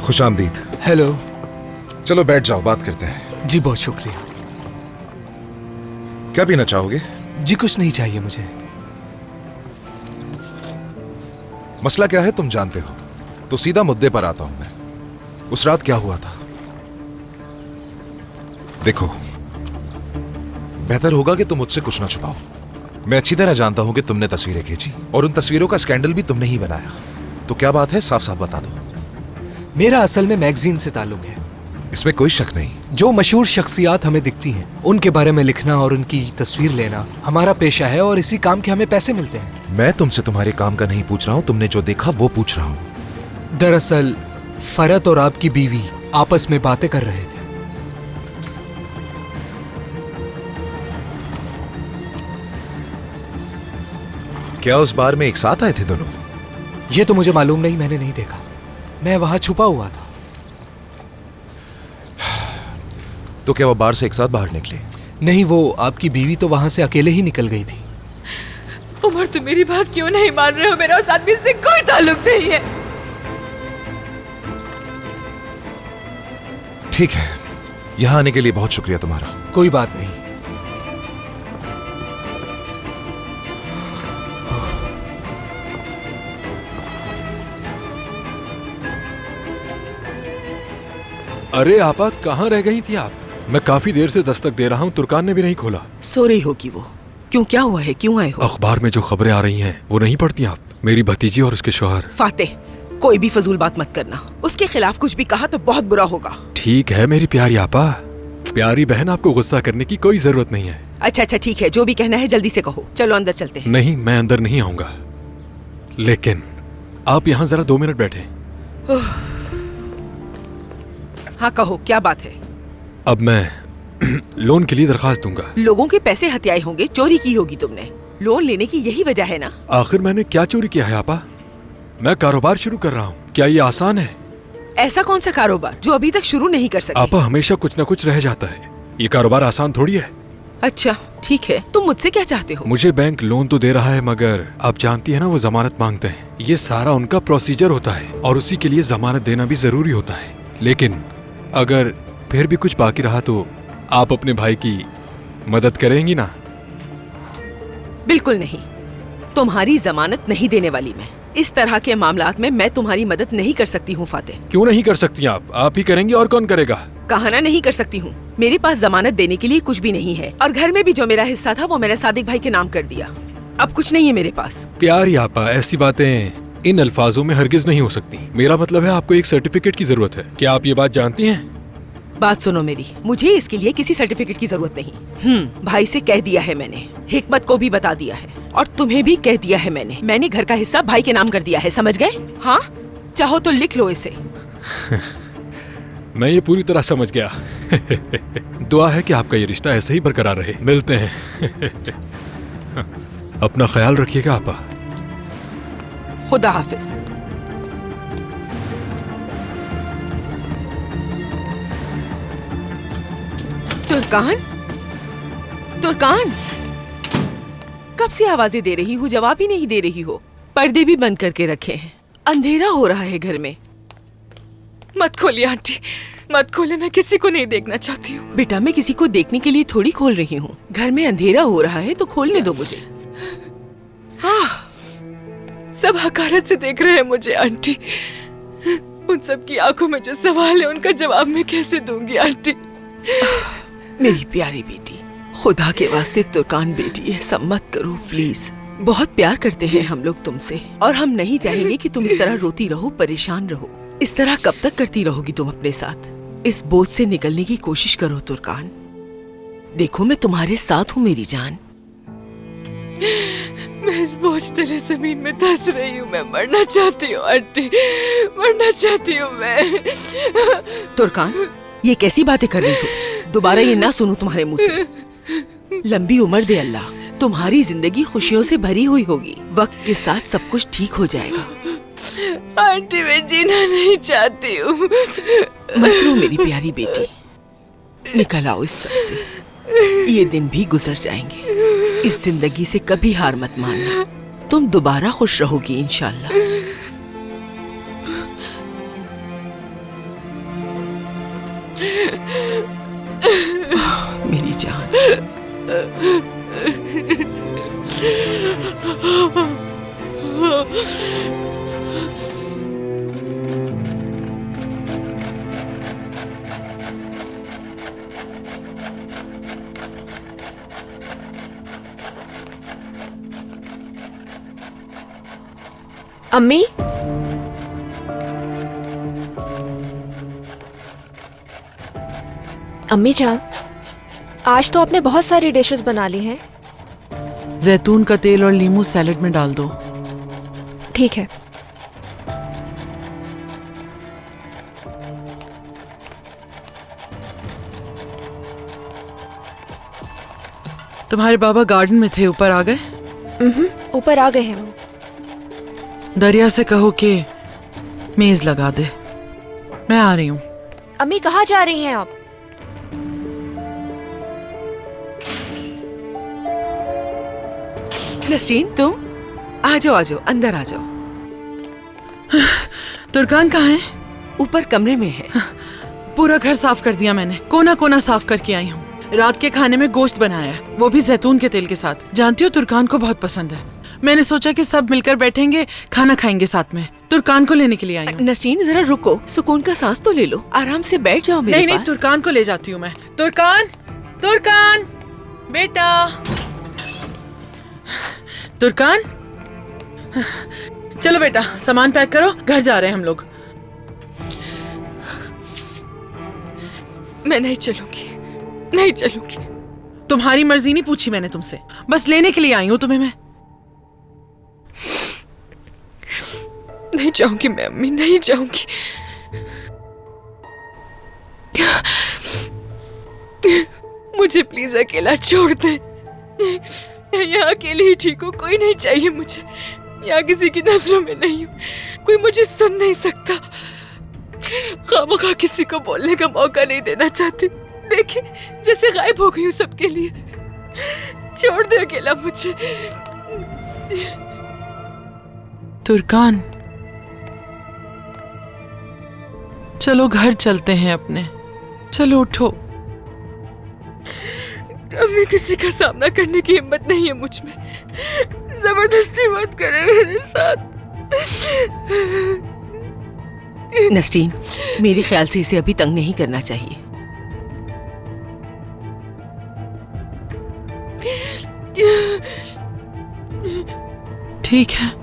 खुशामदीद। Hello. चलो बैठ जाओ, बात करते हैं। जी बहुत शुक्रिया। क्या पीना चाहोगे? जी कुछ नहीं चाहिए मुझे। मसला क्या है तुम जानते हो, तो सीधा मुद्दे पर आता हूं मैं। उस रात क्या हुआ था? देखो, बेहतर होगा कि तुम मुझसे कुछ ना छुपाओ। मैं अच्छी तरह जानता हूं कि तुमने तस्वीरें खींची और उन तस्वीरों का स्कैंडल भी तुमने ही बनाया। तो क्या बात है, साफ साफ बता दो। मेरा असल में मैगजीन से ताल्लुक है। इसमें कोई शक नहीं। जो मशहूर शख्सियात हमें दिखती हैं उनके बारे में लिखना और उनकी तस्वीर लेना हमारा पेशा है और इसी काम के हमें पैसे मिलते हैं। मैं तुमसे तुम्हारे काम का नहीं पूछ रहा हूं, तुमने जो देखा वो पूछ रहा हूं। दरअसल फरत और आपकी बीवी आपस में बातें कर रहे थे। क्या उस बार में एक साथ आए थे दोनों? ये तो मुझे मालूम नहीं, मैंने नहीं देखा। मैं वहां छुपा हुआ था। तो क्या वो बार से एक साथ बाहर निकले? नहीं, वो आपकी बीवी तो वहां से अकेले ही निकल गई थी। उमर, तुम मेरी बात क्यों नहीं मान रहे हो? मेरा उस आदमी से कोई ताल्लुक नहीं है। ठीक है, यहां आने के लिए बहुत शुक्रिया तुम्हारा। कोई बात नहीं। अरे आपा, कहाँ रह गई थी आप? मैं काफी देर से दस्तक दे रहा हूँ, तुर्कान ने भी नहीं खोला। सो रही होगी वो। क्यों, क्या हुआ है? क्यों आए हो? अखबार में जो खबरें आ रही हैं वो नहीं पढ़ती आप? मेरी भतीजी और उसके शौहर। फातेह, कोई भी फजूल बात मत करना। उसके खिलाफ कुछ भी कहा तो बहुत बुरा होगा। ठीक है मेरी प्यारी आपा, प्यारी बहन, आपको गुस्सा करने की कोई जरूरत नहीं है। अच्छा अच्छा ठीक है, जो भी कहना है जल्दी से कहो। चलो अंदर चलते हैं। नहीं, मैं अंदर नहीं आऊंगा, लेकिन आप यहाँ जरा 2 मिनट बैठे। हाँ कहो, क्या बात है? अब मैं लोन के लिए दरखास्त दूंगा। लोगों के पैसे हत्याए होंगे, चोरी की होगी तुमने। लोन लेने की यही वजह है ना? आखिर मैंने क्या चोरी किया है आपा? मैं कारोबार शुरू कर रहा हूँ, क्या ये आसान है? ऐसा कौन सा कारोबार जो अभी तक शुरू नहीं कर सके? आपा, हमेशा कुछ न कुछ रह जाता है। ये कारोबार आसान थोड़ी है। अच्छा ठीक है, तुम मुझसे क्या चाहते हो? मुझे बैंक लोन तो दे रहा है, मगर आप जानती है ना, वो जमानत मांगते हैं। ये सारा उनका प्रोसीजर होता है और उसी के लिए जमानत देना भी जरूरी होता है। लेकिन अगर फिर भी कुछ बाकी रहा तो आप अपने भाई की मदद करेंगी ना? बिल्कुल नहीं, तुम्हारी जमानत नहीं देने वाली मैं। इस तरह के मामलात में मैं तुम्हारी मदद नहीं कर सकती हूँ फातेह। क्यों नहीं कर सकती आप ही करेंगी, और कौन करेगा? कहा ना नहीं कर सकती हूँ। मेरे पास जमानत देने के लिए कुछ भी नहीं है और घर में भी जो मेरा हिस्सा था वो मैंने सादिक भाई के नाम कर दिया। अब कुछ नहीं है मेरे पास। प्यारी आपा, ऐसी बातें इन अल्फाजों में हरगिज नहीं हो सकती। मेरा मतलब है, आपको एक सर्टिफिकेट की जरूरत है। क्या आप ये बात जानती हैं? बात सुनो मेरी, मुझे इसके लिए किसी सर्टिफिकेट की जरूरत नहीं। भाई से कह दिया है मैंने, हिकमत को भी बता दिया है और तुम्हें भी कह दिया है मैंने घर का हिस्सा भाई के नाम कर दिया है, समझ गए? हाँ, चाहो तो लिख लो इसे। मैं ये पूरी तरह समझ गया। दुआ है कि आपका ये रिश्ता ऐसे ही बरकरार रहे। मिलते हैं। अपना ख्याल रखिएगा आपा। खुदा हाफिज। तुर्कान, तुर्कान, कब से आवाजें दे रही हूँ, जवाब ही नहीं दे रही हो। पर्दे भी बंद करके रखे हैं, अंधेरा हो रहा है घर में। मत खोलिए आंटी, मत खोले, मैं किसी को नहीं देखना चाहती हूँ। बेटा, मैं किसी को देखने के लिए थोड़ी खोल रही हूँ। घर में अंधेरा हो रहा है तो खोलने दो मुझे। हाँ, सब हकारत से देख रहे हैं मुझे आंटी। उन सब की आंखों में जो सवाल है उनका जवाब मैं कैसे दूंगी आंटी? मेरी प्यारी बेटी, खुदा के वास्ते तुर्कान बेटी, ऐसा मत करो प्लीज। बहुत प्यार करते हैं हम लोग तुमसे और हम नहीं चाहेंगे कि तुम इस तरह रोती रहो, परेशान रहो। इस तरह कब तक करती रहोगी तुम अपने साथ? इस बोझ से निकलने की कोशिश करो तुर्कान। देखो, मैं तुम्हारे साथ हूँ मेरी जान। मैं इस बोझ तले जमीन में धंस रही हूँ। मैं मरना चाहती हूँ आंटी, मरना चाहती हूँ मैं। तुर्कान, ये कैसी बातें कर रही हो? दोबारा ये ना सुनूं तुम्हारे मुंह से। लंबी उम्र दे अल्लाह, तुम्हारी जिंदगी खुशियों से भरी हुई होगी। वक्त के साथ सब कुछ ठीक हो जाएगा। आंटी, मैं जीना नहीं चाहती हूँ। मत रो मेरी प्यारी बेटी, निकल आओ इस सब से। ये दिन भी गुजर जाएंगे। इस जिंदगी से कभी हार मत मानना। तुम दोबारा खुश रहोगी इंशाल्लाह। मेरी जान। अम्मी, अम्मी जान, आज तो आपने बहुत सारी डिशेस बना ली हैं। जैतून का तेल और लीमू सैलेड में डाल दो। ठीक है। तुम्हारे बाबा गार्डन में थे, ऊपर आ गए? ऊपर आ गए हैं वो। दरिया से कहो कि मेज लगा दे, मैं आ रही हूँ। अम्मी कहाँ जा रही हैं आप? नसरीन, तुम आ जाओ, अंदर आ जाओ। तुर्कान कहाँ है? ऊपर कमरे में है। पूरा घर साफ कर दिया मैंने, कोना कोना साफ करके आई हूँ। रात के खाने में गोश्त बनाया है, वो भी जैतून के तेल के साथ। जानती हो तुर्कान को बहुत पसंद है। मैंने सोचा कि सब मिलकर बैठेंगे, खाना खाएंगे साथ में। तुर्कान को लेने के लिए आई हूँ। नसरीन, जरा रुको, सुकून का सांस तो ले लो, आराम से बैठ जाओ मेरे नहीं, पास। तुर्कान को ले जाती हूँ मैं। तुर्कान, तुर्कान बेटा, तुर्कान, चलो बेटा सामान पैक करो, घर जा रहे हैं हम लोग। मैं नहीं चलूंगी, नहीं चलूंगी। तुम्हारी मर्जी नहीं पूछी मैंने तुमसे, बस लेने के लिए आई हूँ तुम्हें मैं। नहीं जाऊंगी मैं अम्मी, नहीं जाऊंगी। मुझे प्लीज अकेला छोड़ दे। मैं यहाँ अकेली ही ठीक हूँ, कोई नहीं चाहिए मुझे। यहाँ किसी की नजरों में नहीं हूँ, कोई मुझे सुन नहीं सकता। खामखा किसी को बोलने का मौका नहीं देना चाहती। देखिए जैसे गायब हो गई हूँ सबके लिए। छोड़ दे अकेला मुझे। तुर्कान, चलो घर चलते हैं अपने, चलो उठो। अम्मी, किसी का सामना करने की हिम्मत नहीं है मुझ में। जबरदस्ती मत करे मेरे साथ। नसरीन, मेरे ख्याल से इसे अभी तंग नहीं करना चाहिए। ठीक है।